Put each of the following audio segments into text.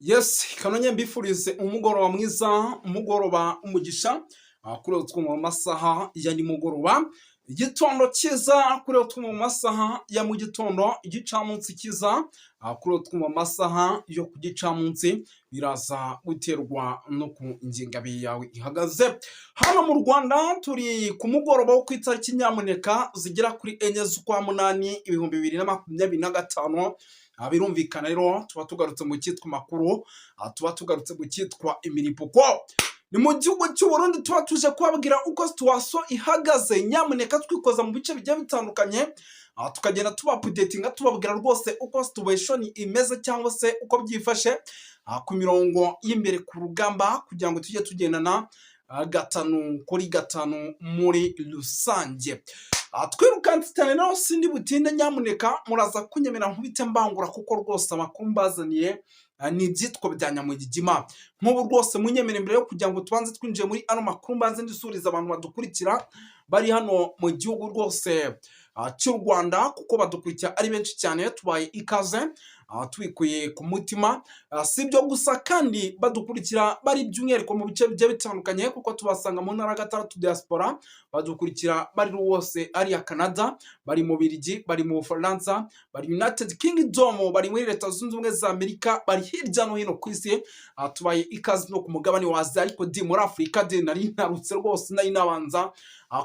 Yes, kanonye mbifurize umugoroba mwiza, umugoroba umugisha, kuri utwo mu masaha ya nimugoroba, igitondo cyiza kuri utwo mu masaha ya mu gitondo, igicamunsi cyiza kuri utwo mu masaha yo ku gicamunsi, biraza guterwa no ku ngengabihe yawe ihagaze. Hano mu Rwanda turi ku mugoroba wo ku itariki nyamuneka zigera kuri enye z'ukwa munani 2025. Birumvikana rero tuba tugarutse mu cyitwa makuru, tuba tugarutse mu cyitwa imiripuko. Ni mu gihugu cy'u Burundi tuba tuje kubabwira uko situation ihagaze, nyamuneka twikoza mu bice bigiye bitandukanye, tukagenda tuba updatinga tubabwira rwose uko situation imeze cyangwa se uko byifashe ku mirongo y'imbere ku rugamba, kugira ngo tujye tugendana gatanu kuri gatanu muri rusange. Twirukanse cyane rero sindi butinde, nyamuneka muraza kunyemera nkubite mbangura kuko rwose amakuru mbazaniye ni ibyitwa bya nyamugigima. Nk'ubu rwose munyemere mbere yo kugira ngo tubanze twinjiye muri ano makuru, mbanze ndisuriza abantu badukurikira bari hano mu gihugu rwose cy'u Rwanda, kuko badukurikira ari benshi cyane, tubaye ikaze tubikuye ku mutima. Si ibyo gusa kandi badukurikira bari by'umwihariko mu bice bigiye bitandukanye, kuko tubasanga mu ntara gatandatu diaspora, badukurikira bari wose ari ya Canada, bari mu Bubiligi, bari mu Bufaransa, bari United Kingdom, bari muri Leta Zunze Ubumwe za Amerika, bari hirya no hino ku isi. Tubaye ikaze no ku mugabane wa Aziya, ariko di muri Afurika di nari narutse rwose nari nabanza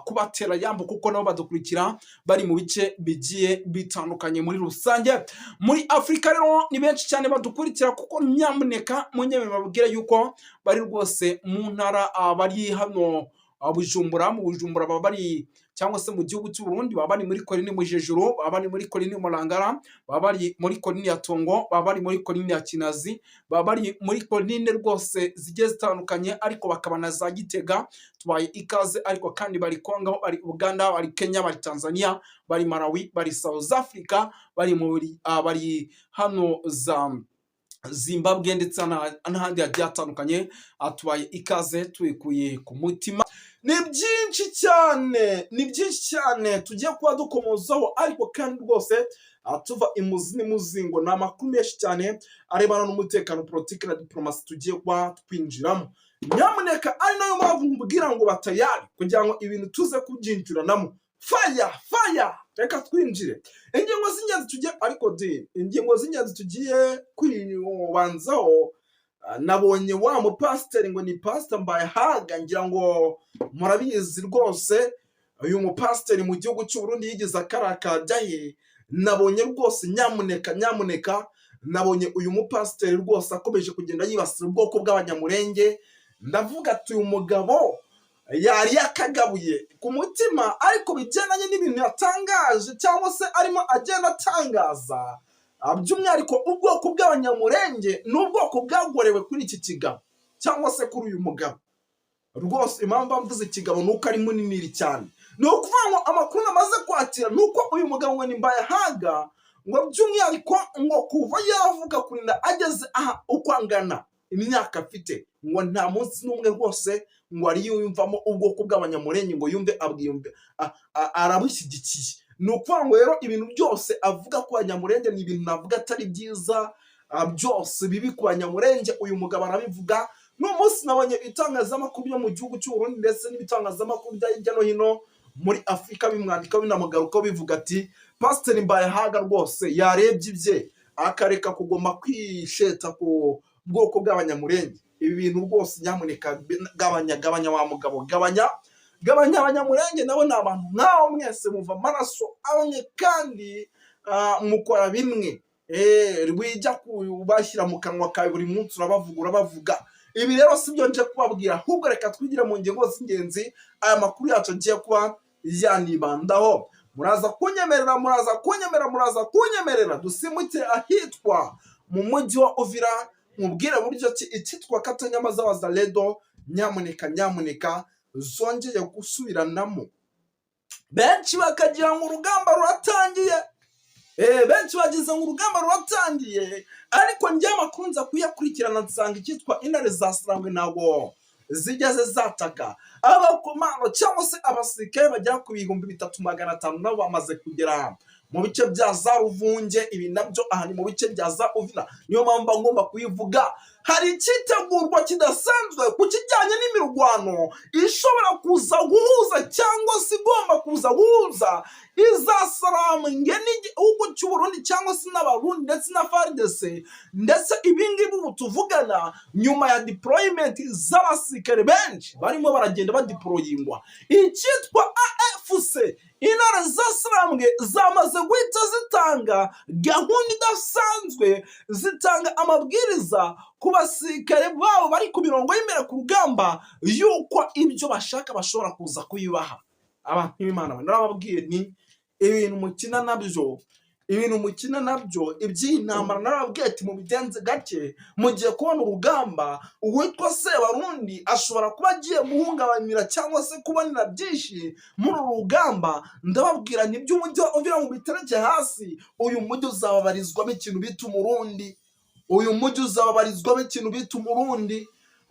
kubatera yambo, kuko nabo badukurikira bari mu bice bigiye bitandukanye muri rusange. Muri Afurika rero ni benshi cyane badukurikira, kuko nyamuneka munyemere babwire yuko bari rwose mu ntara, bari hano Bujumbura, mu Bujumbura baba bari, cyangwa se mu gihugu cy'u Burundi baba bari muri Kolini Mujejuru, baba bari muri Kolini Murangara, baba bari muri Kolini ya Tongo, baba bari muri Kolini ya Kinazi, baba bari muri Kolini rwose zigiye zitandukanye, ariko bakaba na za Gitega. Tubaye ikaze. Ariko kandi bari Kongo, bari Uganda, bari Kenya, bari Tanzania, bari Malawi, bari South Africa, bari hano za Zimbabwe ndetse n'ahandi hagiye hatandukanye. Tubaye ikaze tubikuye ku mutima. Ni byinshi cyane tugiye kuba dukomozaho, ariko kandi rwose tuva imuzi n'imuzingo. Ni amakuru menshi cyane arebana n'umutekano, politiki na diplomasi tugiye kuba twinjiramo. Nyamuneka ari nayo mpamvu nkubwira ngo batayari kugira ngo ibintu tuze kubyinjiranamo. Fire! Reka twinjire. Ingingo z'ingenzi tugiye kwibanzaho. Nabonye wa mupasiteri ngo ni Pastor Mbayahaga, ngira ngo murabizi rwose uyu mupasiteri mu gihugu cy'u Burundi yigize akarakajyahe. Nabonye rwose nyamuneka nabonye uyu mupasiteri rwose akomeje kugenda yibasira ubwoko bw'abanyamurenge. Ndavuga ati uyu mugabo yari yakagabuye ku mutima, ariko bigendanye n'ibintu yatangaje cyangwa se arimo agenda atangaza, by'umwihariko ubwoko bw'abanyamurenge n'ubwoko bwagorewe kuri iki kigabo cyangwa se kuri uyu mugabo. Rwose impamvu mvuze ikigabo ni uko ari munini cyane. Ni ukuvuga ngo amakuru amaze kwakira ni uko uyu mugabo ngo ni Mbayahaga, ngo by'umwihariko ngo kuva yavuga kurinda ageze aha uko angana imyaka afite, ngo nta munsi n'umwe rwose ngo ari yumvamo ubwoko bw'abanyamurenge ngo yumve arabushyigikiye. Ni ukuvuga ngo rero ibintu byose avuga ku banyamurenge ni ibintu navuga atari byiza, byose bibi ku banyamurenge uyu mugabo arabivuga. N'umunsi nabonye itangazamakuru yo mu gihugu cy'u Burundi ndetse n'ibitangazamakuru bya hirya no hino muri Afurika bimwandika binamugarukaho, bivuga ati Pastor Mbayahaga rwose yarebye ibye akareka kugoma kwisheta ku bwoko bw'abanyamurenge. Ibi bintu rwose nyamuneka gabanya wa mugabo, gabanya abanyamurenge nabo ni abantu nkaho mwese muva amaraso amwe kandi mukora bimwe. Rwijya kubashyira mu kanwa kawe buri munsi urabavuga. Ibi rero si byo nje kubabwira, ahubwo reka twigire mu ngingo z'ingenzi aya makuru yacu agiye kuba yanibandaho. Muraza kunyemerera dusimuke ahitwa mu mujyi wa Uvira, mubwire buryo ki icyitwa Katanyamaza Wazalendo nyamuneka zongeye gusubiranamo. Benshi bakagira ngo urugamba ruratangiye, benshi bagize ngo urugamba ruratangiye, ariko njye amakuru nza kuyakurikirana nsanga icyitwa intare za Sarangwe ntabwo zigeze zataka. Abakomando cyangwa se abasirikare bagera ku 3500 nabo bamaze kugera mu bice bya za Ruvunge, ibi nabyo aha ni mu bice bya za Uvira, niyo mpamvu ngomba kuyivuga. Hari icyitegurwa kidasanzwe ku kijyanye n'imirwano ishobora kuza guhuza cyangwa se igomba kuza guhuza izasarambwe n'igihugu cy'u Burundi cyangwa se n'Abarundi ndetse na FARDC, ndetse ibingibi ubu tuvugana nyuma ya deployment z'abasirikare benshi barimo baragenda badeployingwa. Icyitwa AFC, intare zasarambwe zamaze guhita zitanga gahunda idasanzwe, zitanga amabwiriza ku basirikare babo bari ku mirongo y'imbere ku rugamba yuko ibyo bashaka bashobora kuza kuyibaha. Abantu b'Imana narababwiye nti ibintu mukina nabyo iby'iyi ntambara narababwiye ati mubigenze gake, mugiye kubona urugamba uwitwa Sebarundi ashobora kuba agiye guhungabanira cyangwa se kubonera byinshi muri uru rugamba. Ndababwira nti by'umujyi wa Uvira mu bitereke hasi, uyu mujyi uzababarizwamo ikintu bita Umurundi,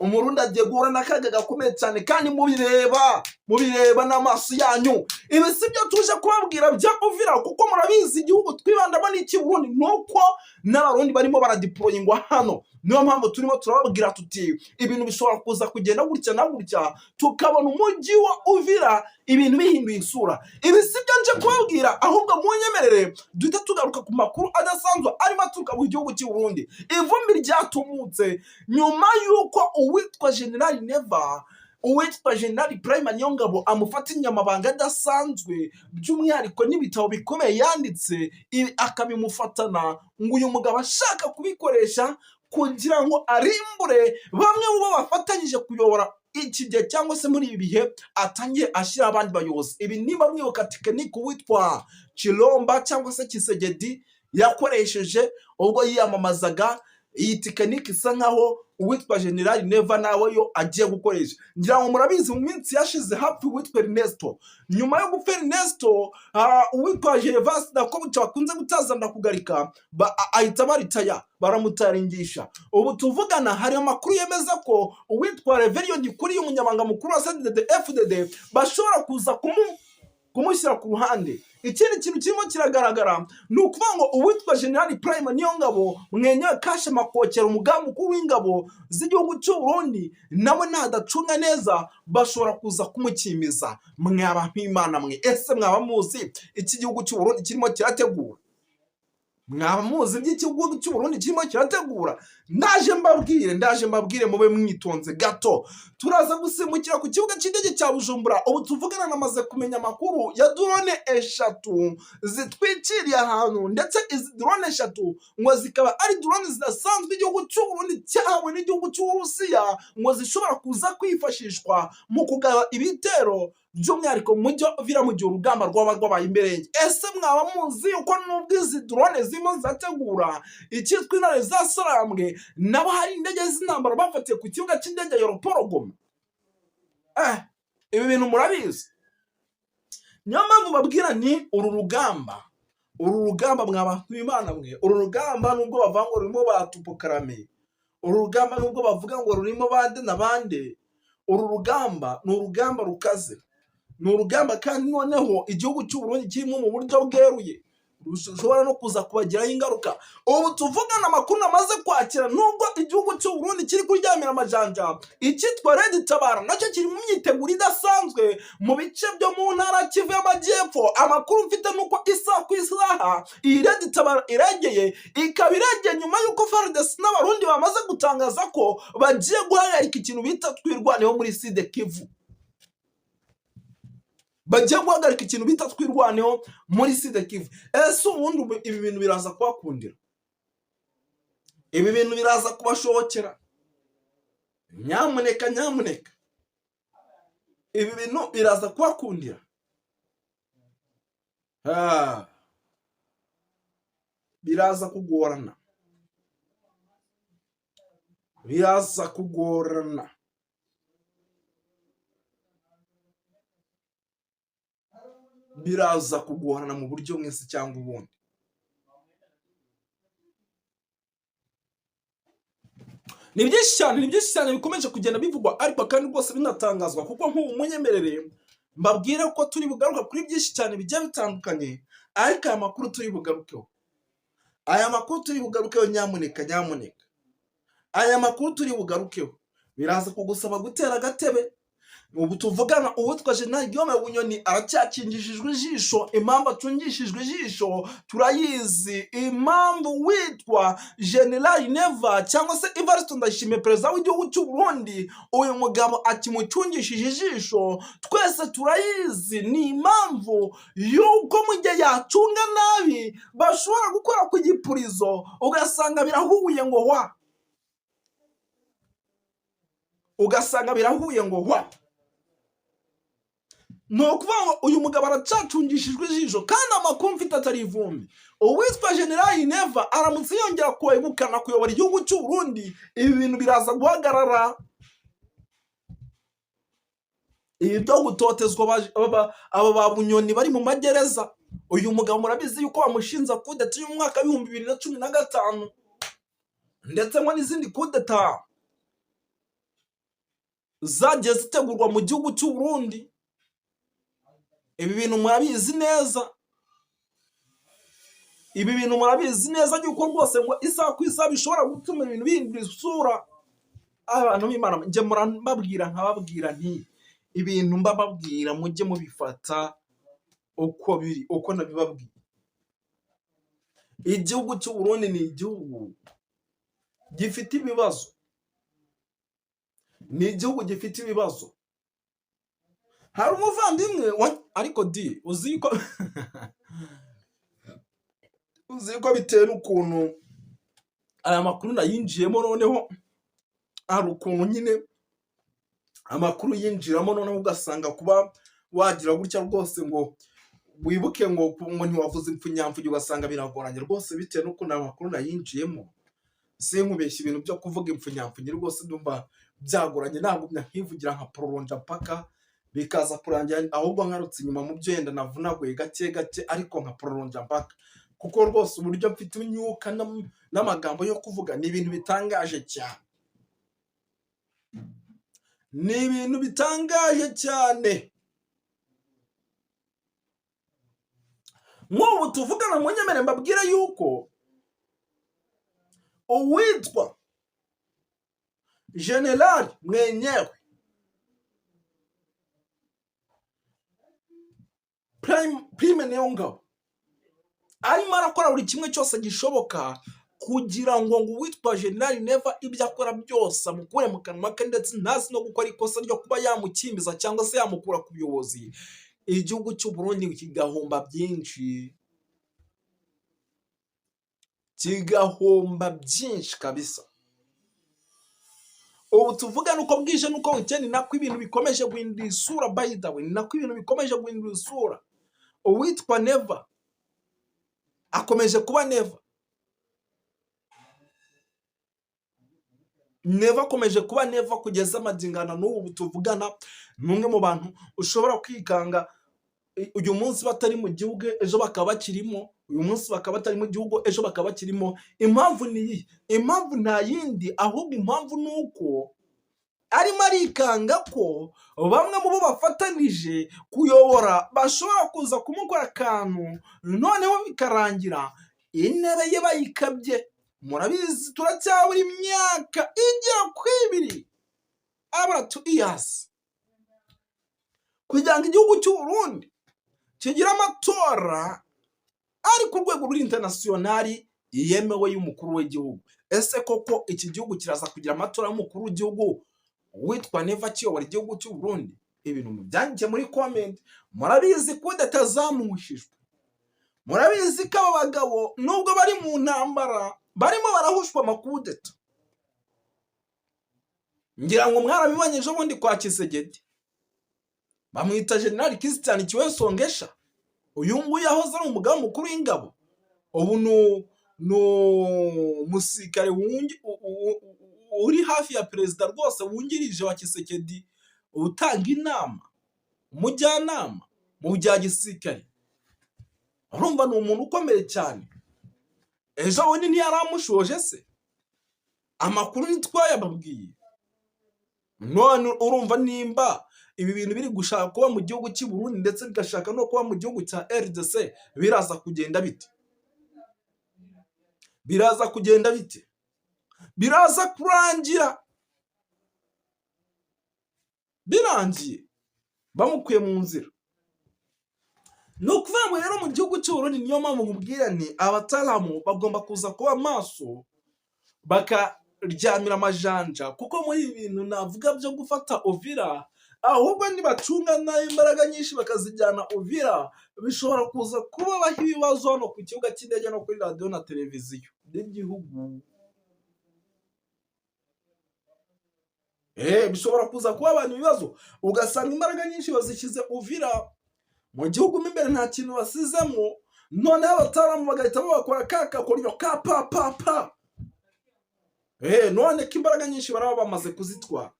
Umurundi agiye guhura n'akaga gakomeye cyane, kandi mubireba n'amaso yanyu. Ibi si byo tuje kubabwira bya Uvira, kuko murabizi igihugu twibandamo n'iki Burundi, nuko n'Abarundi barimo baradeployingwa hano. Niyo mpamvu turimo turababwira tuti ibintu bishobora kuza kugenda gutya na gutya, tukabona umujyi wa Uvira ibintu bihinduye isura. Ibi si byo nje kubabwira, ahubwo munyemerere duhita tugaruka ku makuru adasanzwe arimo aturuka mu gihugu cy'u Burundi. Ivumbi ryatumutse nyuma y'uko uwitwa General Neva, uwitwa General Prime Niyongabo amufata inyamabanga adasanzwe, by'umwihariko n'ibitabo bikomeye yanditse akabimufatana, ngo uyu mugabo ashaka kubikoresha kugira ngo arimbure bamwe mu bo bafatanyije kuyobora iki gihe cyangwa se muri ibi bihe, atangiye ashyira abandi bayobozi. Ibi niba mwibuka tekinike uwitwa Chilomba cyangwa se Kisegedi yakoresheje ubwo yiyamamazaga, iyi tekinike isa nkaho uwitwa General Neva nawe yo agiye gukoresha. Ngira ngo murabizi mu minsi yashize hafi uwitwa Ernesto, nyuma yo gupfa Ernesto uwitwa Gervas Dakobuca bakunze gutazana kugarika ahita baritaya, baramutaringisha. Ubu tuvugana hari amakuru yemeza ko uwitwa Reverien Gikuri y'umunyamabanga mukuru wa CNDD-FDD bashobora kuza kumushyira ku ruhande. Ikindi kintu kirimo kiragaragara ni ukuvuga ngo uwitwa General Prime Niyongabo mwenyewe kashe makokera umugambi mukuru w'ingabo z'igihugu cy'u Burundi, nawe nadacunga neza bashobora kuza kumukimiza. Mwaba nk'Imana mwe, ese mwaba muzi iki gihugu cy'u Burundi kirimo kirategura? Mwaba muzi by'igihugu cy'u Burundi kirimo kirategura? Ndaje mbabwire mube mwitonze gato. Turaza gusimbukira ku kibuga cy'indege cya Bujumbura. Ubu tuvugana namaze kumenya amakuru ya drone 3 zitwikiriye ahantu, ndetse izi drone 3 ngo zikaba ari drone zidasanzwe igihugu cy'u Burundi cyahawe n'igihugu cy'Uburusiya, ngo zishobora kuza kwifashishwa mu kugaba ibitero by'umwihariko mu mujyi wa Uvira mu gihe urugamba rwaba rwabaye imbere. Ese mwaba muzi uko nubwo izi drone zirimo zategura icyitwa intare zasarambwe, nabo hari indege z'intambara bafatiye ku kibuga cy'indege ya Ruporogoma? Ibi bintu murabizi. Niyo mpamvu babwira ni uru rugamba mwaba nk'Imana mwe, uru rugamba nubwo bavuga ngo rurimo batupokarame, uru rugamba nubwo bavuga ngo rurimo bande na bande, uru rugamba ni urugamba rukaze, ni urugamba kandi noneho igihugu cy'u Burundi kirimo mu buryo bweruye rushobora no kuza kubagiraho ingaruka. Ubu tuvugana amakuru namaze kwakira, nubwo igihugu cy'u Burundi kiri kuryamira amajanja, icyitwa Red Tabara nacyo kiri mu myiteguro idasanzwe mu bice byo mu ntara Kivu y'Amajyepfo. Amakuru mfite nuko isaha ku isaha iyi Red Tabara iregeye, ikaba iregeye nyuma y'uko FARDC n'Abarundi bamaze gutangaza ko bagiye guhagarika ikintu bita twirwaneho muri Sud Kivu. Bagiye guhagarika ikintu bita twirwaneho muri Sud Kivu. Ese ubundi ibi bintu biraza kubakundira? Ibi bintu biraza kubashobokera? Nyamuneka ibi bintu biraza kubakundira? Biraza kugorana. Biraza kugorana mu buryo mwese cyangwa ubundi. Ni byinshi cyane bikomeje kugenda bivugwa, ariko kandi rwose binatangazwa, kuko nk'ubu munyemerere mbabwire ko turi bugaruka kuri byinshi cyane bigiye bitandukanye ariko aya makuru turi bugarukeho, aya makuru turi bugarukeho, nyamuneka nyamuneka, aya makuru turi bugarukeho biraza kugusaba gutera agatebe. Ubu tuvugana uwitwa Jenerali Guillaume Bunyoni aracyakingishijwe ijisho. Impamvu acungishijwe ijisho turayizi. Impamvu witwa Jenerali Neva cyangwa se Evariste Ndayishimiye perezida w'igihugu cy'u Burundi uyu mugabo akimucungishije ijisho twese turayizi. Ni impamvu yuko mu gihe yacunga nabi bashobora gukora ku gipurizo ugasanga birahuye ngo wa, ugasanga birahuye ngo wa. Ni ukuvuga ngo uyu mugabo aracacungishijwe ijisho kandi amakuru mfite atari ivumbi. Uwitwa Jenerali Neva aramutse yongera kwegukana kuyobora igihugu cy'u Burundi, ibi bintu biraza guhagarara. Ibi byo gutotezwa aba ba Bunyoni bari mu magereza, uyu mugabo murabizi yuko bamushinja kudeta mu mwaka wa 2015 ndetse ngo n'izindi kudeta zagiye zitegurwa mu gihugu cy'u Burundi. Ibi bintu murabizi neza, ibi bintu murabizi neza yuko rwose ngo isaha ku isaha bishobora gutuma ibintu bihindura isura. Abantu b'Imana njye murambabwira nkababwira nti ibintu mbababwira mujye mubifata uko biri, uko nabibabwiye. Igihugu cy'u Burundi ni igihugu gifite ibibazo, ni igihugu gifite ibibazo. Hari umuvandimwe ariko di uzi ko bitewe n'ukuntu aya makuru nayinjiyemo, noneho hari ukuntu nyine amakuru yinjiramo, noneho ugasanga kuba wagira gutya rwose ngo wibuke ngo ntiwavuze impfunyamfuge, ugasanga biragoranye rwose bitewe n'ukuntu amakuru nayinjiyemo. Sinkubeshya ibintu byo kuvuga impfunyamfuge rwose ndumva byagoranye, ntabwo nkivugira nka prolonja paka bikaza kurangira, ahubwo ngarutse inyuma mu byo yenda navunaguye gake gake, ariko nka prolonja mpaka, kuko rwose uburyo mfite imyuka n'amagambo yo kuvuga ni ibintu bitangaje cyane, ni ibintu bitangaje cyane. Nk'ubu tuvugana mu nyemere mbabwira yuko uwitwa Jenerali Mwenyewe Prime Niyongabo arimo arakora buri kimwe cyose gishoboka kugira ngo uwitwa Jenerali Neva ibyo akora byose amukure mu kanwa ke, ndetse ntazi no gukora ikosa ryo kuba yamukimbiza cyangwa se yamukura ku buyobozi. Igihugu cy'u Burundi kigahomba byinshi, kigahomba byinshi kabisa. Ubu tuvuga nuko bwije nuko bukene, nako ibintu bikomeje guhindura isura. By the way, nako ibintu bikomeje guhindura isura. Uwitwa Neva akomeje kuba Neva, Neva akomeje kuba Neva kugeza amagingana n'ubu tuvugana. Numwe mu bantu ushobora kwikanga uyu munsi batari mu gihugu ejo bakaba bakirimo, uyu munsi bakaba batari mu gihugu ejo bakaba bakirimo. Impamvu ni impamvu nta yindi, ahubwo impamvu nuko arimo arikanga ko bamwe mu bo bafatanije kuyobora bashobora kuza kumukora akantu, noneho bikarangira intebe ye bayikabye. Murabizi turacyabura imyaka igera ku 2 abura 2 years kugira ngo igihugu cy'u Burundi kigira amatora ari ku rwego rw'internationali yemewe y'umukuru w'igihugu. Ese koko iki gihugu kiraza kugira amatora y'umukuru w'igihugu witwa Neva kiyobora igihugu cy'u Burundi? Ibintu mubyanjye muri comment. Murabizi ko datazamushijwe, murabizi ko aba bagabo nubwo bari mu ntambara barimo barahushwa amakudeta. Ngira ngo mwarabibonye ejo bundi kwa Kisegedi bamwita Jenerali Christian Kiwesongesha. Uyu nguyu yahoze ari umugaba mukuru w'ingabo, ubu no musikare uri hafi ya perezida rwose wungirije wa Kisegedi, utanga inama, umujyanama mu bya gisirikare. Urumva ni umuntu ukomeye cyane. Ejo bundi ntiyaramushoje se? Amakuru nitwaye ababwiye. None urumva nimba ibi bintu biri gushaka kuba mu gihugu cy'i Burundi ndetse bigashaka no kuba mu gihugu cya RDC, biraza kugenda bite? Biraza kugenda bite? Biraza kurangira birangiye bamukuye mu nzira. Ni ukuvuga ngo rero mu gihugu cy'u Burundi, niyo mpamvu mubwira nti abataramu bagomba kuza kuba maso bakaryamira amajanja, kuko muri ibi bintu navuga byo gufata Uvira, ahubwo nibacunga nayo imbaraga nyinshi bakazijyana Uvira, bishobora kuza kubabaho ibibazo hano ku kibuga cy'indege no kuri radiyo na televiziyo by'igihugu. Bishobora kuza kuba abantu ibibazo, ugasanga imbaraga nyinshi bazishyize Uvira, mu gihugu mo imbere nta kintu basizemo, noneho abataramu bagahita babakora kakakoryo ka pa. None ko imbaraga nyinshi baraba bamaze kuzitwara.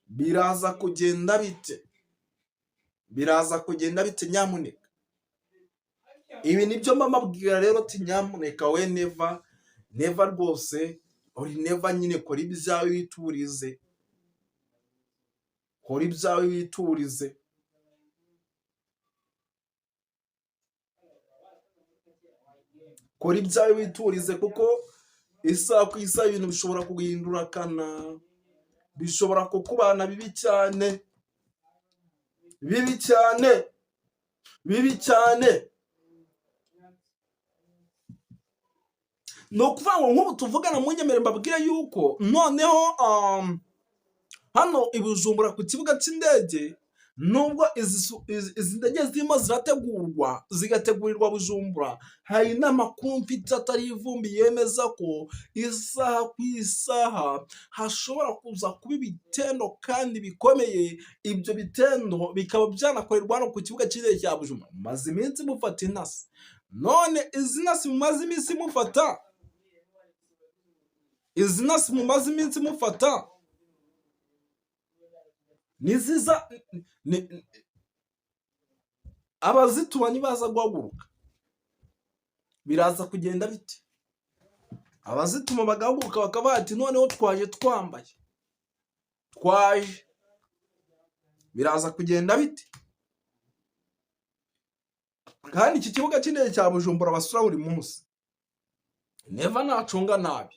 Biraza kugenda bite? Biraza kugenda bite nyamuneka? Ibi nibyo mbabwira rero, ati nyamuneka we never rwose, uri never nyine kora ibyawe witurize. Kora ibyawe witurize. Kora ibyawe witurize, kuko isaha ku isaha ibintu bishobora kuguhindura kana, bishobora kukubana bibi cyane, bibi cyane, bibi cyane. Ni ukuvuga ngo nk'ubu tuvugana mu nyemere mbabwira yuko noneho hano i Bujumbura ku kibuga cy'indege, nubwo izi ndege zirimo zirategurwa zigategurirwa Bujumbura, hari n'amakuru mfite atari ivumbi yemeza ko isaha ku isaha hashobora kuza kuba ibitendo kandi bikomeye. Ibyo bitendo bikaba byanakorerwa hano ku kibuga cy'indege cya Bujumbura. Mumaze iminsi mufata intasi, none izi nasi mumaze iminsi mufata, izi nasi mumaze iminsi mufata niziza abazituma nibaza guhaguruka, biraza kugenda bite? Abazituma bagahaguruka bakaba bati noneho twaje twambaye, twaje, biraza kugenda bite? Kandi iki kibuga cy'indege cya Bujumbura basura buri munsi, never nacunga nabi,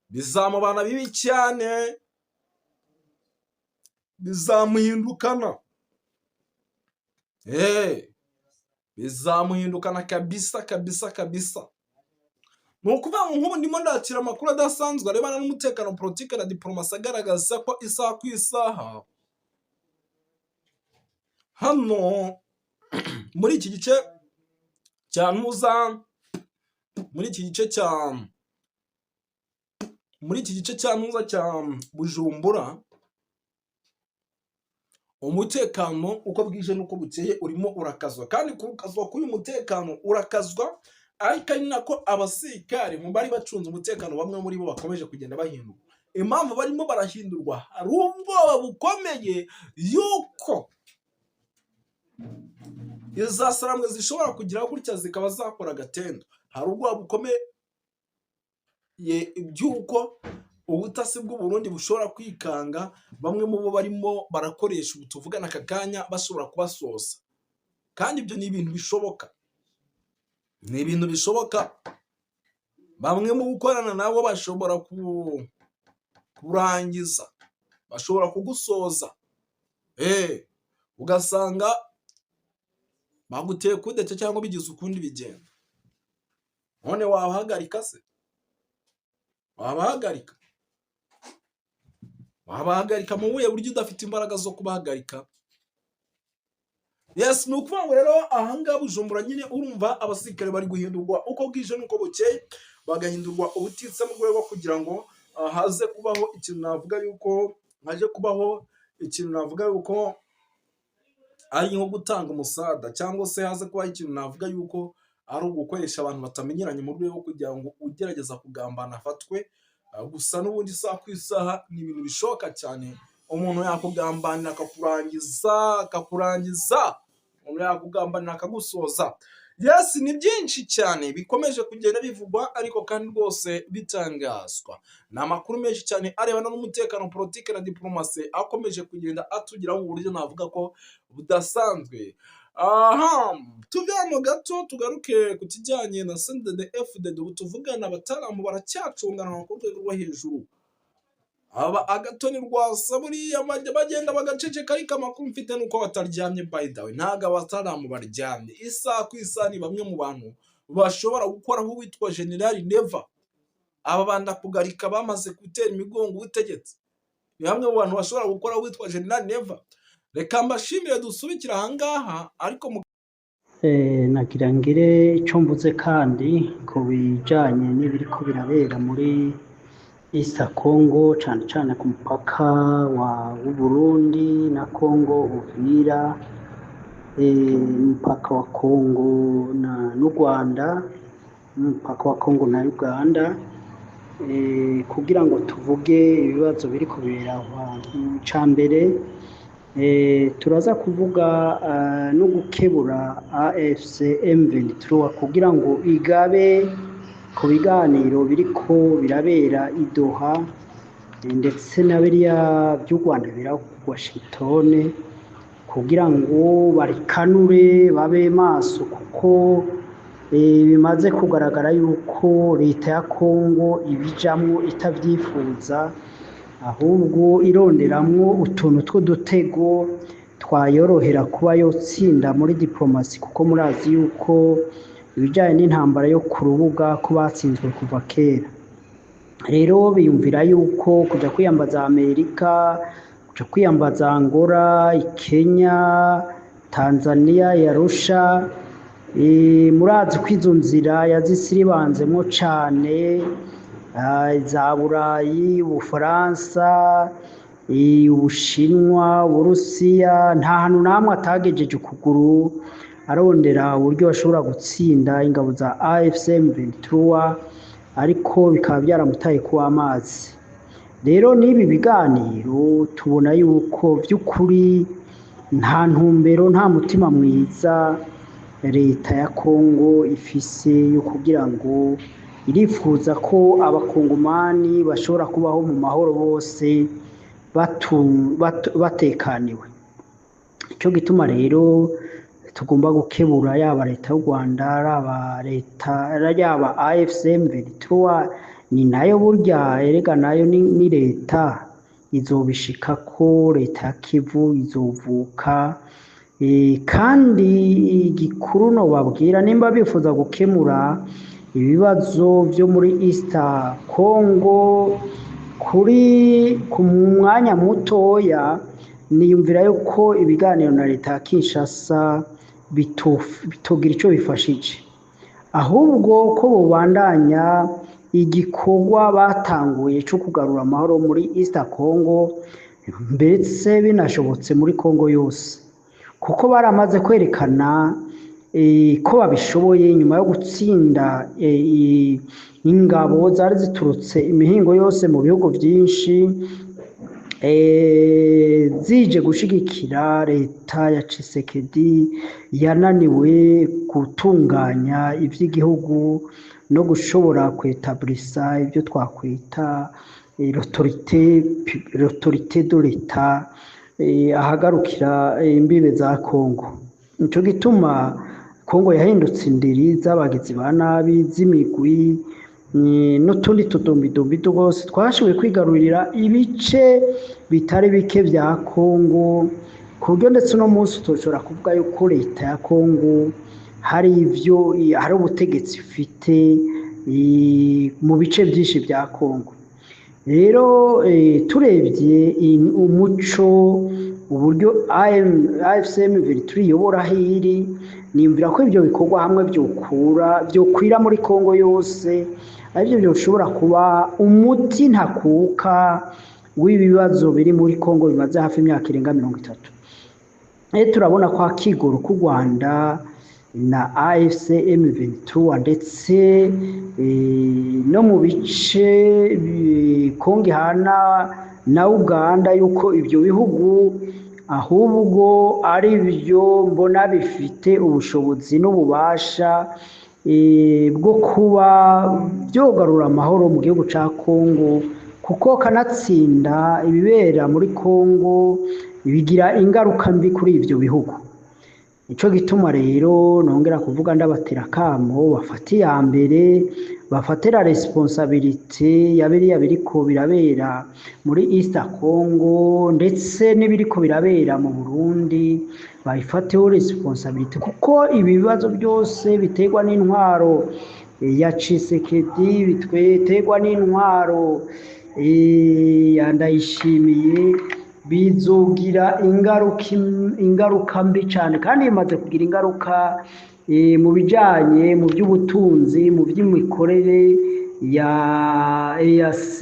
bizamubana bibi cyane, bizamuhindukana. Bizamuhindukana kabisa. Ni ukuvuga ngo nk'ubu ndimo ndakira amakuru adasanzwe arebana n'umutekano, politiki na diplomasi, agaragaza ko isaha ku isaha hano muri iki gice cya Ntuza, muri iki gice cya Ntuza cya Bujumbura, umutekano uko bwije n'uko bukeye urimo urakazwa, kandi kukazwa k'uyu mutekano urakazwa, ariko ari nako abasirikare mu bari bacunze umutekano bamwe muri bo bakomeje kugenda bahindurwa. Impamvu barimo barahindurwa, hari ubwoba bukomeye yuko iza saramwe zishobora kugira gutya zikaba zakora agatendo. Hari ubwoba bukomeye by'uko ubutasi bw'u Burundi bushobora kwikanga bamwe mu bo barimo barakoresha ubu tuvugana aka kanya, bashobora kubasoza. Kandi ibyo ni ibintu bishoboka, ni ibintu bishoboka. Bamwe mu gukorana nabo bashobora kurangiza, bashobora kugusoza, ugasanga baguteye kudeta cyangwa bigize ukundi bigenda. None wabahagarika se? Wabahagarika mu buhe buryo udafite imbaraga zo kubahagarika? Yes, ni ukuvuga ngo rero ahangaha Bujumbura nyine urumva abasirikare bari guhindurwa uko bwije n'uko bukeye, bagahindurwa ubutitsa mu rwego kugira ngo haze kubaho ikintu navuga yuko ari nko gutanga umusada, cyangwa se haze kubaho ikintu navuga yuko ari ugukoresha abantu batamenyeranye mu rwego kugira ngo ugerageza kugambana afatwe. Gusa n'ubundi isaha ku isaha ni ibintu bishoboka cyane, umuntu yakugambanira akakurangiza, umuntu yakugambanira akagusoza. Yes, ni byinshi cyane bikomeje kugenda bivugwa ariko kandi rwose bitangazwa. Ni amakuru menshi cyane arebana n'umutekano, politiki na diplomasi akomeje kugenda atugeraho mu buryo navuga ko budasanzwe. Aha, tuvemo gato tugaruke ku kijyanye na CNDD-FDD, ubu tuvugana abataramu baracyacungana ku rwego rwo hejuru. Aba agatoni rwasa buriya bagenda bagaceceka, ariko amakuru mfite nuko bataryamye. By the way, ntago abataramu baryamye, isaha ku isaha ni bamwe mu bantu bashobora gukoraho uwitwa General Neva. Aba banda kugarika bamaze gutera imigongo ubutegetsi, ni bamwe mu bantu bashobora gukoraho uwitwa General Neva. Reka mbashimire, dusubikira ahangaha ariko nagira ngire icyo mvuze kandi ku bijyanye n'ibiriko birabera muri East Congo, cyane cyane ku mupaka w'u Burundi na Congo Uvira, umupaka wa Congo n'u Rwanda, umupaka wa Congo na Uganda, kugira ngo tuvuge ibibazo biri kubera ahantu. Cya mbere turaza kuvuga no gukebura AFC M23 kugira ngo igabe ku biganiro biriko birabera i Doha, ndetse na biriya by'u Rwanda bira Washington, kugira ngo barikanure babe maso, kuko bimaze kugaragara yuko leta ya Congo ibijamwo itavyifuza, ahubwo ironderamwo utuntu tw'udutego twayorohera kuba yotsinda muri diplomasi, kuko murazi yuko ibijyanye n'intambara yo ku rubuga ko batsinzwe kuva kera. Rero biyumvira yuko kujya kwiyambaza Amerika, kujya kwiyambaza Angola, Kenya, Tanzania, Arusha, murazi ko izo nzira yazisiribanzemo cyane, za Burayi, Ubufaransa, Ubushinwa, Uburusiya, nta hantu namwe atagejeje ukuguru arondera uburyo bashobora gutsinda ingabo za AFC M23, ariko bikaba byaramutaye kuba amazi. Rero n'ibi biganiro tubona yuko by'ukuri nta ntumbero, nta mutima mwiza leta ya Congo ifise yo kugira ngo irifuza ko abakongomani bashobora kubaho mu mahoro bose batekaniwe. Icyo gituma rero tugomba gukebura yaba leta y'u Rwanda, yaba AFC M23, ni nayo burya erega nayo ni leta izobishika ko leta ya Kivu izovuka. Kandi igikuru no babwira, nimba bifuza gukemura ibibazo byo muri East Congo ku mwanya mutoya, niyumvira yuko ibiganiro na leta ya Kinshasa bitogira icyo bifashije, ahubwo ko bubandanya igikorwa batanguye cyo kugarura amahoro muri East Congo, mbese binashobotse muri Congo yose, kuko baramaze kwerekana ko babishoboye nyuma yo gutsinda ingabo zari ziturutse imihingo yose mu bihugu byinshi, zije gushigikira leta ya Tshisekedi yananiwe gutunganya iby'igihugu no gushobora kwetablisa ibyo twakwita l'autorité de l'État ahagarukira imbibe za Congo. Nico gituma Congo yahindutse indiri z'abagizi ba nabi, z'imigwi n'utundi tudombidombi rwose twashoboye kwigarurira ibice bitari bike bya Congo, ku buryo ndetse no munsi tushobora kuvuga yuko leta ya Congo hari ubutegetsi ifite mu bice byinshi bya Congo. Rero turebye umuco, uburyo AFC M23 iyobora hiri, nimvira ko ibyo bikorwa hamwe byokwira muri Congo yose, aribyo byoshobora kuba umuti ntakuka w'ibibazo biri muri Congo bimaze hafi imyaka irenga 30. Turabona ko akigoro k'u Rwanda na AFC M23 ndetse no mu bice Congo ihana na Uganda, yuko ibyo bihugu ahubwo ari byo mbona bifite ubushobozi n'ububasha bwo kuba byogarura amahoro mu gihugu cya Kongo, kuko kanatsinda ibibera muri Kongo bigira ingaruka mbi kuri ibyo bihugu. Nico gituma rero nongera kuvuga ndabatera kamo bafata iya mbere, bafatira responsabilité ya biriya biriko birabera muri East Congo ndetse n'ibiriko birabera mu Burundi, bayifateho responsabilité, kuko ibibazo byose biterwa n'intwaro ya Tshisekedi, biterwa n'intwaro ya Ndayishimiye, bizogira ingaruka mbi cyane, kandi bimaze kugira ingaruka mu bijyanye mu by'ubutunzi, mu by'imikorere ya EAC,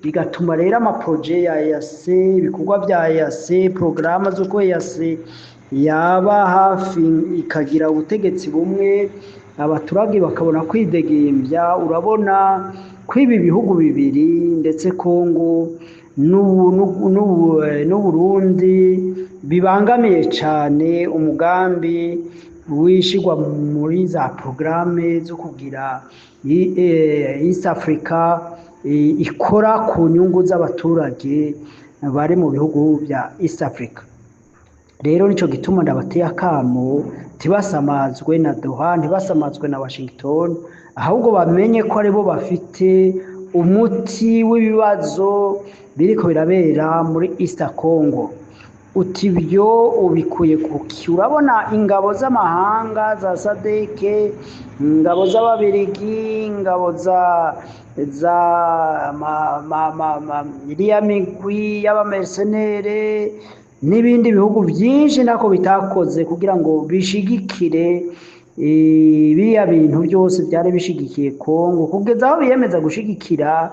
bigatuma rero amaproje ya EAC, ibikorwa bya EAC, porogaramu z'uko EAC yaba hafi ikagira ubutegetsi bumwe, abaturage bakabona kwidegembya. Urabona ko ibi bihugu bibiri ndetse Kongo n'Uburundi bibangamiye cyane umugambi wishigwa muri za porogaramu zo kugira East Africa ikora ku nyungu z'abaturage bari mu bihugu bya East Africa. Rero nico gituma ndabateye akamo, tibasamazwe na Doha, ntibasamazwe na Washington, ahubwo bamenye ko aribo bafite umuti w'ibibazo biriko birabera muri East Congo. Uti byo ubikuye kuki? Urabona ingabo z'amahanga za SADC, ingabo z'Ababirigi, ingabo za iriya migwi y'abamercenere n'ibindi bihugu byinshi nako bitakoze kugira ngo bishigikire biriya bintu byose byari bishigikiye Kongo, kugeza aho biyemeza gushigikira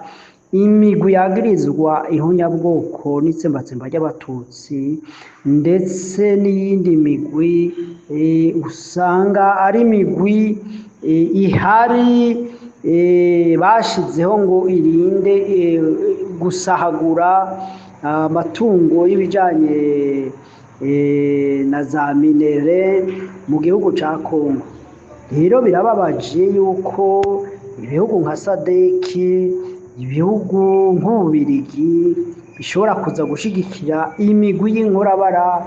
imigwi yagirizwa ihunyabwoko n'itsembatsemba ry'abatutsi, ndetse n'iyindi migwi usanga ari imigwi ihari bashizeho ngo irinde gusahagura amatungo y'ibijanye na za minere mu gihugu ca Kongo. Rero birababaje yuko ibihugu nka SADC, ibihugu nk'Ububirigi bishobora kuza gushigikira imigwi y'inkorabara,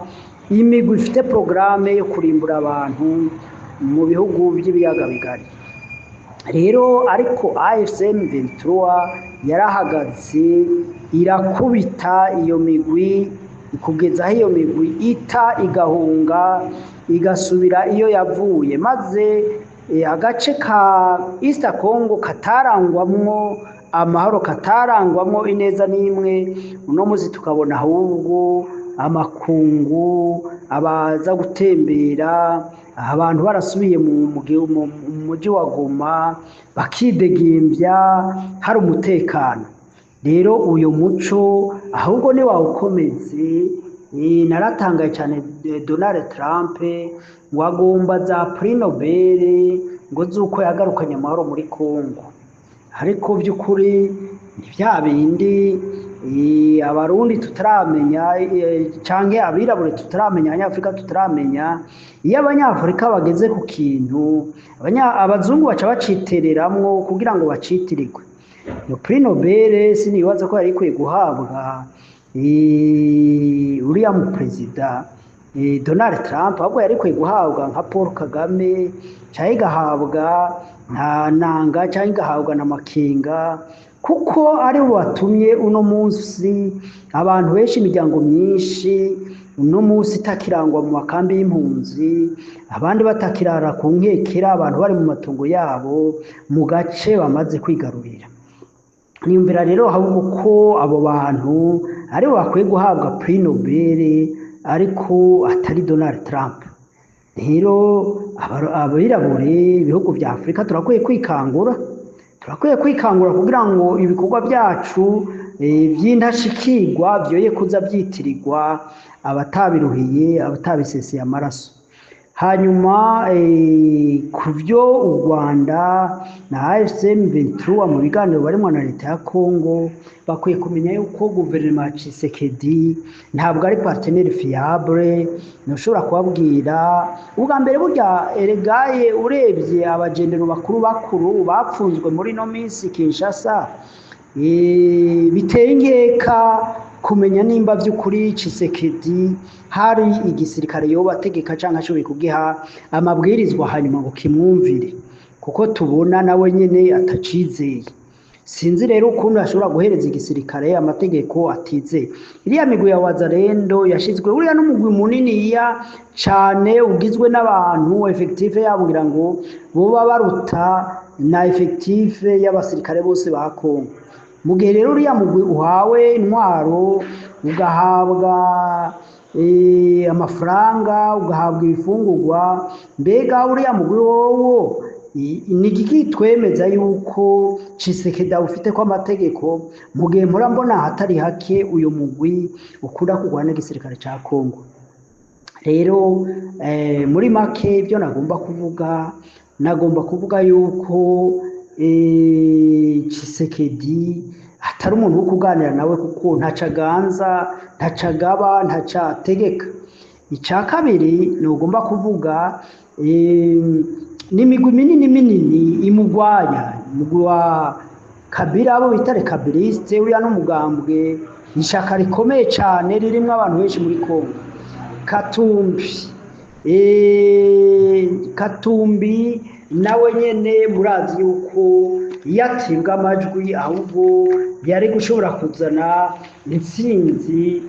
imigwi ifite porogaramu yo kurimbura abantu mu bihugu by'ibiyaga bigari. Rero ariko AFCM 23 yarahagaze irakubita iyo migwi, kugeza aho iyo migwi ita igahunga igasubira iyo yavuye, maze agace ka East Congo katarangwamwo amahoro, katarangwamwo ineza n'imwe, uno muzi tukabona ahubwo amakungu abaza gutembera, abantu barasubiye mu mujyi wa Goma bakidegembya hari umutekano. Rero uyu muco ahubwo ni wawukomeze. Naratangaye cyane Donald Trump ngo agomba za Prix Nobel ngo zuko yagarukanye amahoro muri Kongo, ariko by'ukuri bya bindi abarundi tutaramenya canke abirabure tutaramenya, abanyafrika tutaramenya. Iyo abanyafrika bageze ku kintu abazungu baca bacitereramwo kugira ngo bacitirirwe. Iyo Prix Nobel sinibaza ko yari ikwiye guhabwa uriya mu perezida Donald Trump, ahubwo yari ikwiye guhabwa nka Paul Kagame, cyangwa igahabwa nta nanga, cyangwa igahabwa na Makenga, kuko ari bo batumye uno munsi abantu benshi, imiryango myinshi uno munsi itakirangwa mu makambi y'impunzi, abandi batakirara ku nkekera, abantu bari mu matongo yabo mu gace bamaze kwigarurira. Niyumvira rero ahubwo ko abo bantu ari bo bakwiye guhabwa Prix Nobel, ariko atari Donald Trump. Rero abirabure ibihugu bya Afrika turakwiye kwikangura kugira ngo ibikorwa byacu by'indashikirwa byoye kuza byitirirwa abatabiruhiye, abatabiseseye amaraso. hanyuma ku byo u Rwanda na AFC/M23 mu biganiro barimo na leta ya Congo bakwiye kumenya yuko guverinoma ya Tshisekedi ntabwo ari partenaire fiable. Ntushobora kubabwira ubwa mbere burya eregaye urebye abagendero bakuru bapfunzwe muri no minsi Kinshasa, biteye inkeka kumenya nimba by'ukuri Tshisekedi hari igisirikare yoba ategeka cyangwa ashoboye kugiha amabwirizwa hanyuma ngo kimwumvire, kuko tubona nawe nyine atacizeye. Sinzi rero ukuntu ashobora guhereza igisirikare amategeko atizeye. Iriya migwi ya Wazalendo yashizwe uriya n'umugwi munini cyane ugizwe n'abantu effective yabwira ngo boba baruta na effective y'abasirikare bose ba Kongo. Mu gihe rero uriya mugwi uhawe intwaro, ugahabwa amafaranga, ugahabwa ibifungurwa, mbega uriya mugwi wowo ni igiki twemeza yuko Tshisekedi ufite ko amategeko, mu gihe mbona hatari hake uyu mugwi ukunda kurwana n'igisirikare cya Kongo. Rero muri make ibyo nagomba kuvuga yuko Tshisekedi atari umuntu wo kuganira nawe, kuko ntacaganza, ntacagaba, ntacategeka. Icya kabiri nugomba kuvuga n'imigwi minini imugwanya, umugwi wa Kabila abo bita Kabiliste, uriya n'umugambwe ishaka rikomeye cyane ririmo abantu benshi muri Kongo. Katumbi nawe nyene murazi yuko yatibwa amajwi, ahubwo yari gushobora kuzana intsinzi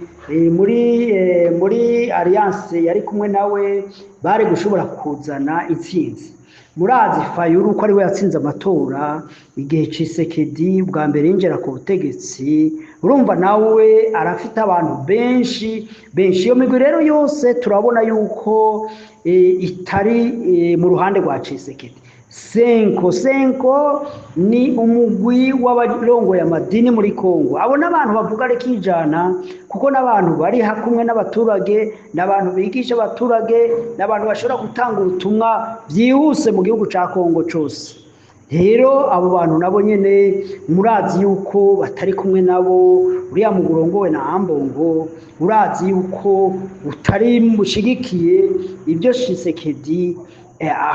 muri alliance yari kumwe nawe, bari gushobora kuzana intsinzi. Murazi Fayulu ko ari we yatsinze amatora igihe Tshisekedi bwa mbere yinjira ku butegetsi. Urumva nawe arafite abantu benshi. Iyo migwi rero yose turabona yuko itari mu ruhande rwa Tshisekedi. Senko ni umugwi w'abarongoye amadini muri Kongo. Abo n'abantu bavuga rekijana, kuko n'abantu bari hakumwe n'abaturage, n'abantu bigisha abaturage, n'abantu bashobora gutanga ubutumwa byihuse mu gihugu cya Kongo cyose. Rero abo bantu nabo nyene murazi yuko batari kumwe nabo. Uriya mugurongowe na Ambongo urazi yuko utari mushigikiye ibyo Tshisekedi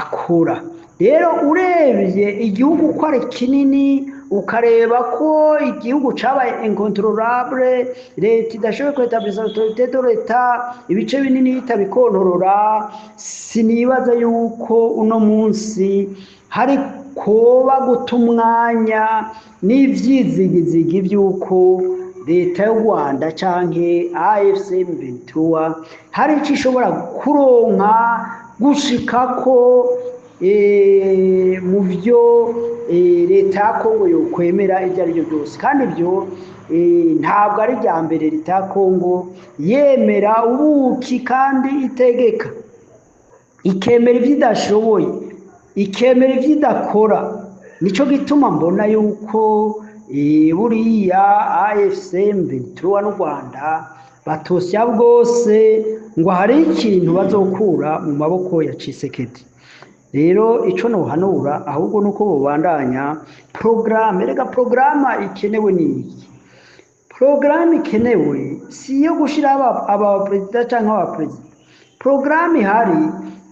akora. Rero urebye igihugu ko ari kinini, ukareba ko igihugu cyabaye incontrolable, leta idashoboye kwetabiriza autorité de l'État, ibice binini bitabikontorora, sinibaza yuko uno munsi hari koba guta umwanya n'ivyizigizigi by'uko leta y'u Rwanda canke AFC/M23 hari icyo ishobora kuronka gushikako mu byo leta ya Kongo yokwemera ibyo ari byo byose. Kandi ibyo ntabwo ari rya mbere leta ya Kongo yemera ubuki kandi itegeka, ikemera ibyo idashoboye, ikemera ibyo idakora. Nicyo gituma mbona yuko buriya AFC/M23 n'u Rwanda batosya bwose ngo hari ikintu bazokura mu maboko ya Tshisekedi. Rero ico nohanura ahubwo nuko bobandanya programa ikenewe ni programa ikenewe si yo gushira aba president canke aba president. Programa ihari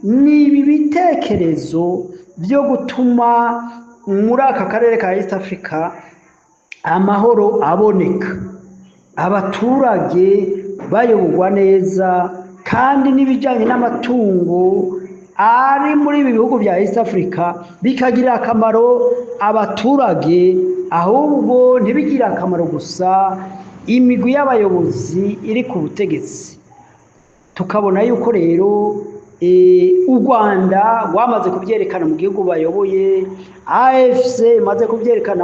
ni ibi bitekerezo byo gutuma muri aka karere ka East Africa amahoro aboneka, abaturage bayoborwa neza, kandi n'ibijyanye n'amatungo ari muri ibi bihugu bya East Africa bikagirira akamaro abaturage, ahubwo ntibigirire akamaro gusa imigwi y'abayobozi iri ku butegetsi. Tukabona yuko rero u Rwanda rwamaze kubyerekana mu gihugu bayoboye, AFC imaze kubyerekana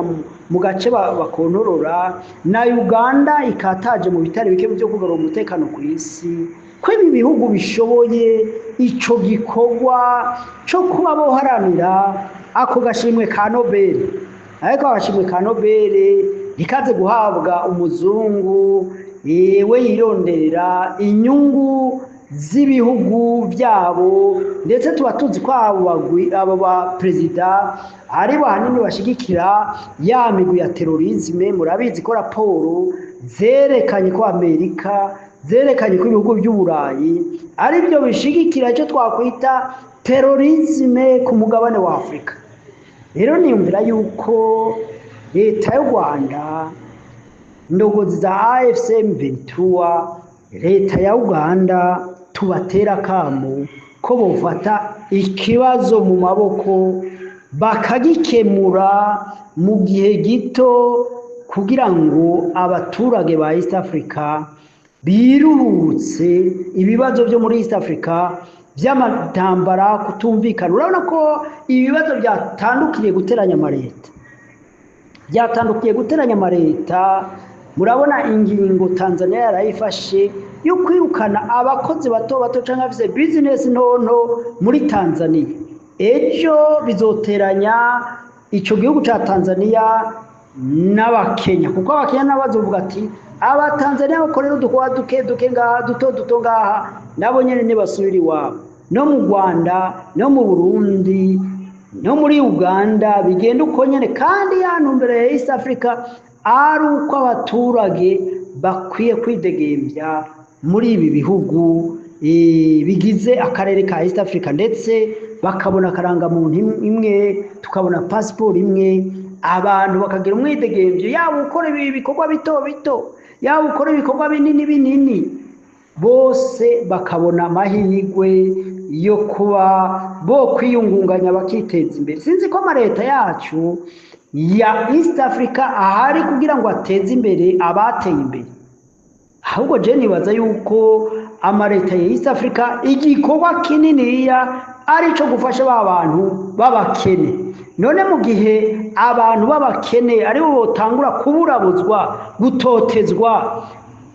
mu gace bakontorora, na Uganda ikataje mu bitari bike byo kugarura umutekano ku isi, ko ibi bihugu bishoboye ico gikorwa cyo kuba boharanira ako gashimwe ka Nobel. Ariko agashimwe ka Nobel ntikaze guhabwa umuzungu we yironderera inyungu z'ibihugu byabo, ndetse tuba tuzi ko abo ba perezida ari bo hanini bashigikira ya migwi ya terorisme. Murabizi ko raporo zerekanye ko Amerika, zerekanye ko ibihugu by'Uburayi ari byo bishigikira icyo twakwita terorisme ku mugabane wa Afurika. Rero niyumvira yuko leta y'u Rwanda, indongozi za AFC M23, leta ya Uganda, tubatera akamo ko bofata ikibazo mu maboko bakagikemura mu gihe gito, kugira ngo abaturage ba East Africa biruhutse ibibazo byo muri East Africa by'amatambara, kutumvikana. Urabona ko ibibazo byatandukiriye guteranya amareta, murabona ingingo Tanzania yarayifashe yo kwirukana abakozi bato bato cyangwa afise business ntonto muri Tanzania. Ejo bizoteranya icyo gihugu cya Tanzania n'Abakenya, kuko Abakenya nabo bazovuga ati Abatanzania bakorera udukorwa duke ngaha, duto ngaha, nabo nyene ntibasubira iwabo. No mu Rwanda, no mu Burundi, no muri Uganda bigenda uko nyene, kandi ya ntumbero ya East Africa ari uko abaturage bakwiye kwidegembya muri ibi bihugu bigize akarere ka East Africa, ndetse bakabona akarangamuntu imwe, tukabona passport imwe, abantu bakagira umwidegembyo, yaba ukora ibi bikorwa bito bito, yaba ukora ibikorwa binini, bose bakabona amahirwe yo kuba bo kwiyungunganya bakiteza imbere. Sinzi ko amaleta yacu ya East Africa ahari kugira ngo ateze imbere abateye imbere, ahubwo je nibaza yuko amaleta ya East Africa igikorwa kininiya ari cyo gufasha ba bantu b'abakene. None mu gihe abantu b'abakene ari bo botangura kuburabuzwa, gutotezwa,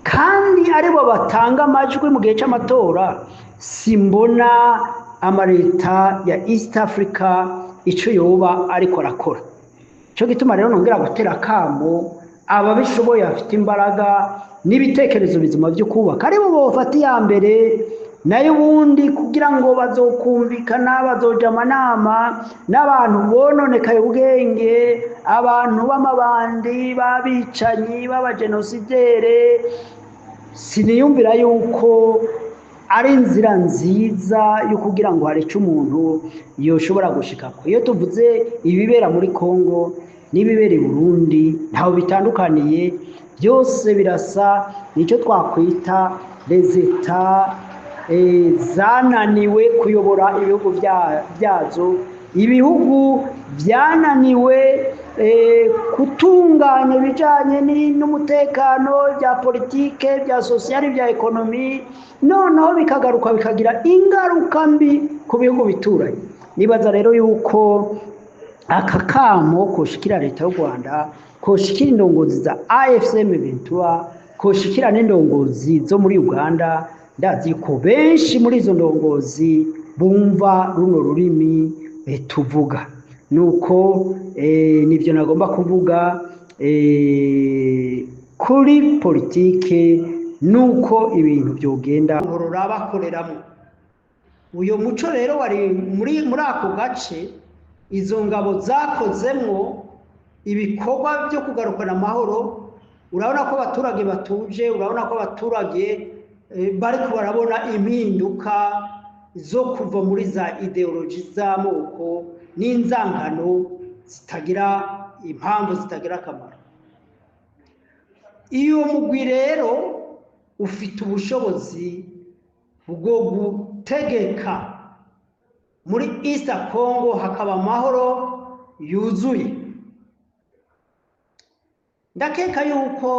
kandi ari bo batanga amajwi mu gihe cy'amatora, simbona amaleta ya East Africa icyo yoba ariko arakora. Cyo gituma rero nongera gutera akamo ababishoboye, bafite imbaraga n'ibitekerezo bizima byo kubaka, ari bo bofata iya mbere, nayo ubundi kugira ngo bazokumvikana, bazoja amanama n'abantu bononekaye ubwenge, abantu b'amabandi, b'abicanyi, b'abajenosidere. Siniyumvira yuko ari inzira nziza yo kugira ngo hareke umuntu yoshobora gushikako. Iyo tuvuze ibibera muri Kongo n'ibibera i Burundi ntaho bitandukaniye, byose birasa, nicyo twakwita les etats zananiwe kuyobora ibihugu byazo, ibihugu byananiwe kutunganya ibijyanye n'umutekano, bya politike, bya sosiyali, bya ekonomi, noneho bikagaruka bikagira ingaruka mbi ku bihugu bituranye. Nibaza rero yuko aka kamo koshikira leta y'u Rwanda, koshikira indongozi za AFC M23, koshikira n'indongozi zo muri Uganda. Ndazi ko benshi muri izo ndongozi bumva runo rurimi tuvuga, nuko nibyo nagomba kuvuga kuri politike, nuko ibintu byogenda ngorora bakoreramo. Uyo muco rero wari muri ako gace, izo ngabo zakozemwo ibikorwa byo kugarukana amahoro. Urabona ko abaturage batuje, urabona ko abaturage bariko barabona impinduka zo kuva muri za ideoloji z'amoko n'inzangano zitagira impamvu, zitagira akamaro. Iyo mugwi rero ufite ubushobozi bwo gutegeka muri East Congo hakaba amahoro yuzuye. Ndakeka yuko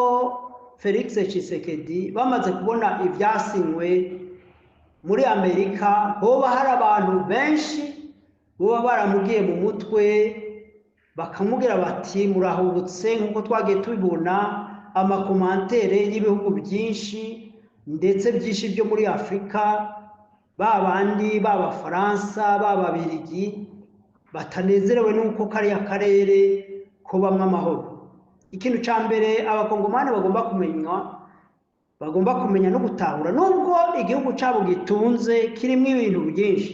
Felix Tshisekedi bamaze kubona ibyasinywe muri Amerika, hoba hari abantu benshi boba baramugiye mu mutwe, bakamubwira bati murahubutse, nk'uko twagiye tubibona amakomantere y'ibihugu byinshi ndetse byinshi byo muri Afurika, babandi b'Abafaransa, b'Ababirigi, batanezerewe n'uko kariya karere ko bamwe amahoro. Ikintu cya mbere abakongomani bagomba kumenya bagomba kumenya no gutahura nubwo igihugu cyabo gitunze kirimo ibintu byinshi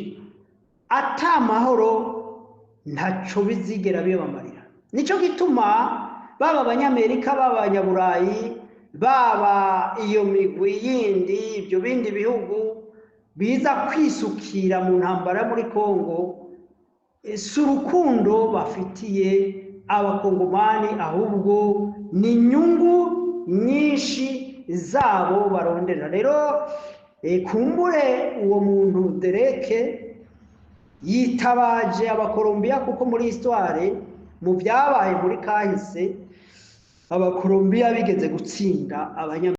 ata mahoro ntaco bizigera bibamarira. Nico gituma baba abanyamerika baba abanyaburayi baba iyo migwi yindi ibyo bindi bihugu biza kwisukira mu ntambara muri Kongo si urukundo bafitiye abakongomani ahubwo ni inyungu nyinshi zabo barondera. Rero kumbure uwo muntu Dereke yitabaje abakolombiya kuko muri histoire mu byabaye muri kahise abakolombiya bigeze gutsinda